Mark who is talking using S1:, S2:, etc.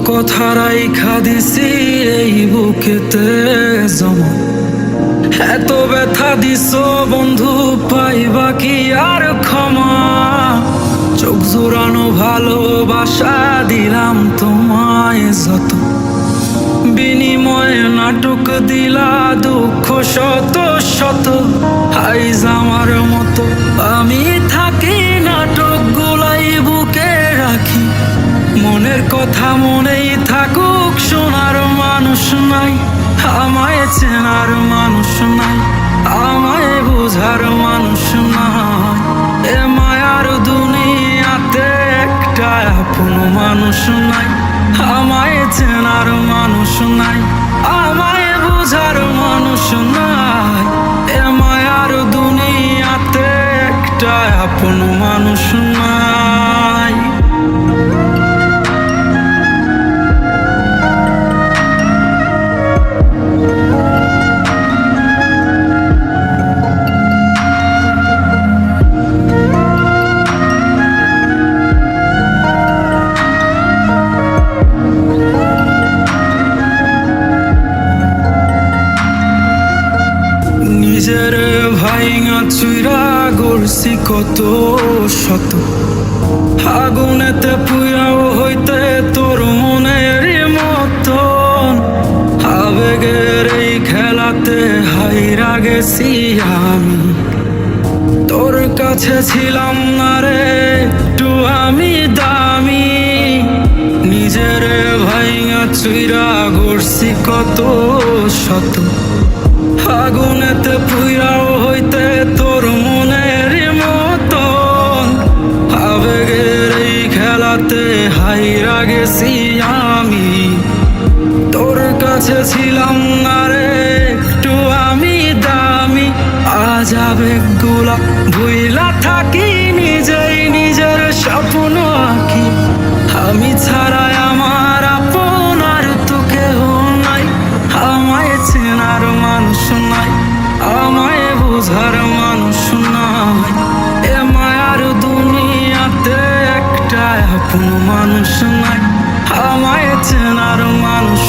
S1: কথা রাইখা দিছি এই বুকেতে জমা, এত ব্যথা দিছ বন্ধু পাইবা কি আর ক্ষমা। চোখ জোড়ানো ভালোবাসা দিলাম তোমায় যত, বিনিময়ে নাটক দিলা দুঃখ শত শত। আইজ আমার মতো আমি থাকি, নাটক গুলাই বুকে রাখি। মনের কথা মনেই থাকুক, শোনার মানুষ নাই, আমায় চেনার মানুষ নাই, আমায় বুঝার মানুষ নাই। এ মায়ার দুনিয়াতে একটা আপন মানুষ নাই, আমায় চেনার মানুষ নাই, আমায় বুঝার মানুষ নাই। এ মায়ার দুনিয়াতে একটা আপন মানুষ নাই। নিজের ভাইঙা চুইরা গড়ছি কত শত, আগুনেতে পুয়াও হইতে তোর মনের মতন। আবেগের এই খেলাতে হাইরা গেছি আমি, তোর কাছে ছিলাম না রে একটু আমি দামি। নিজের ভাইঙা চুইরা গড়ছি কত শত, আগুনেতে পুইরাও হইতে তোর মনের মতন। আবেগের এই খেলাতে হাইরা গেছি আমি, তোর কাছে ছিলাম না রে একটু আমি দামি। আজ আবেগগুলা ভুইলা থাকি, নিজেই নিজের স্বপ্ন আঁকি। আমি ছাড়াই আমার আপন আর তো কেহ নাই, আমায় চেনার মানুষ নাই, আমায় বুঝার মানুষ নাই। এ মায়ার দুনিয়াতে একটা আপন মানুষ নাই, আমায় চেনার মানুষ